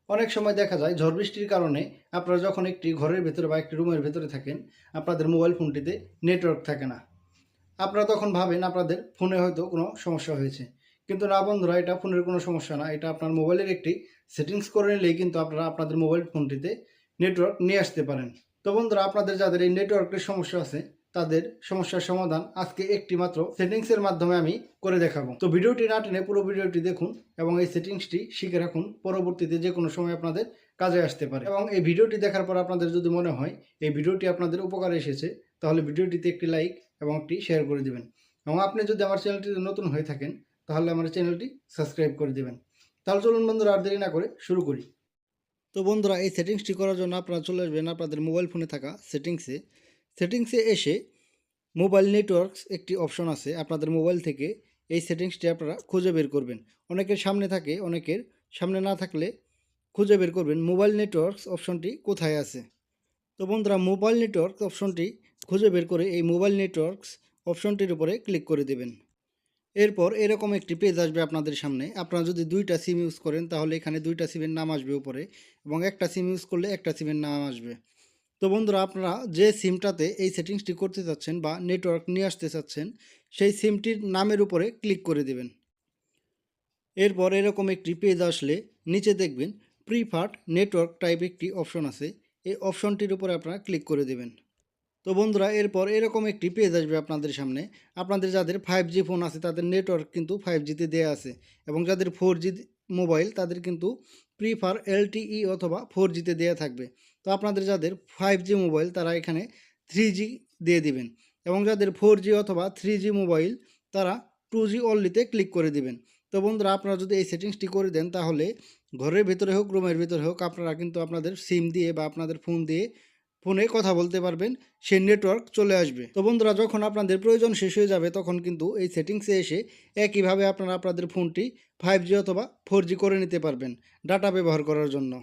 অনেক সময় দেখা যায় ঝড় বৃষ্টির কারণে আপনারা যখন একটি ঘরের ভেতরে বা একটি রুমের ভেতরে থাকেন, আপনাদের মোবাইল ফোনটিতে নেটওয়ার্ক থাকে না। আপনারা তখন ভাবেন আপনাদের ফোনে হয়তো কোনো সমস্যা হয়েছে। কিন্তু না বন্ধুরা, এটা ফোনের কোনো সমস্যা না। এটা আপনার মোবাইলের একটি সেটিংস করে নিলেই কিন্তু আপনারা আপনাদের মোবাইল ফোনটিতে নেটওয়ার্ক নিয়ে আসতে পারেন। তো বন্ধুরা, আপনাদের যাদের এই নেটওয়ার্কের সমস্যা আছে তাদের সমস্যার সমাধান আজকে একটি মাত্র সেটিংসের মাধ্যমে আমি করে দেখাবো। তো ভিডিওটি না টেনে পুরো ভিডিওটি দেখুন এবং এই সেটিংসটি শিখে রাখুন, পরবর্তীতে যে কোনো সময় আপনাদের কাজে আসতে পারে। এবং এই ভিডিওটি দেখার পর আপনাদের যদি মনে হয় এই ভিডিওটি আপনাদের উপকারে এসেছে, তাহলে ভিডিওটিতে একটি লাইক এবং একটি শেয়ার করে দিবেন। এবং আপনি যদি আমার চ্যানেলটিতে নতুন হয়ে থাকেন তাহলে আমার চ্যানেলটি সাবস্ক্রাইব করে দিবেন। তাহলে চলুন বন্ধুরা, আর দেরি না করে শুরু করি। তো বন্ধুরা, এই সেটিংসটি করার জন্য আপনারা চলে আসবেন আপনাদের মোবাইল ফোনে থাকা সেটিংসে এসে মোবাইল নেটওয়ার্কস একটি অপশন আছে। আপনাদের মোবাইল থেকে এই সেটিংসটি আপনারা খুঁজে বের করবেন। অনেকের সামনে থাকে, অনেকের সামনে না থাকলে খুঁজে বের করবেন মোবাইল নেটওয়ার্কস অপশনটি কোথায় আছে। তো বন্ধুরা, মোবাইল নেটওয়ার্ক অপশনটি খুঁজে বের করে এই মোবাইল নেটওয়ার্কস অপশনটির উপরে ক্লিক করে দেবেন। এরপর এরকম একটি পেজ আসবে আপনাদের সামনে। আপনারা যদি দুইটা সিম ইউজ করেন তাহলে এখানে দুইটা সিমের নাম আসবে উপরে, এবং একটা সিম ইউজ করলে একটা সিমের নাম আসবে। তো বন্ধুরা, আপনারা যে সিমটাতে এই সেটিংসটি করতে চাচ্ছেন বা নেটওয়ার্ক নিয়ে আসতে চাচ্ছেন সেই সিমটির নামের উপরে ক্লিক করে দেবেন। এরপর এরকম একটি পেজ আসলে নিচে দেখবেন প্রিফার্ড নেটওয়ার্ক টাইপ একটি অপশন আছে। এই অপশনটির উপরে আপনারা ক্লিক করে দেবেন। তো বন্ধুরা, এরপর এরকম একটি পেজ আসবে আপনাদের সামনে। আপনাদের যাদের 5G ফোন আছে তাদের নেটওয়ার্ক কিন্তু 5Gতে দেওয়া আছে, এবং যাদের 4G মোবাইল তাদের কিন্তু প্রিফার LTE অথবা 4Gতে দেওয়া থাকবে। তো আপনাদের যাদের 5G মোবাইল তারা এখানে 3G দিয়ে দিবেন, এবং যাদের 4G অথবা 3G মোবাইল তারা 2G অনলিতে ক্লিক করে দিবেন। তো বন্ধুরা, আপনারা যদি এই সেটিংসটি করে দেন তাহলে ঘরের ভেতরে হোক রুমের ভেতরে হোক আপনারা কিন্তু আপনাদের সিম দিয়ে বা আপনাদের ফোনে কথা বলতে পারবেন, সেই নেটওয়ার্ক চলে আসবে। তো বন্ধুরা, যখন আপনাদের প্রয়োজন শেষ হয়ে যাবে তখন কিন্তু এই সেটিংসে এসে একইভাবে আপনারা আপনাদের ফোনটি 5G অথবা 4G করে নিতে পারবেন ডাটা ব্যবহার করার জন্য।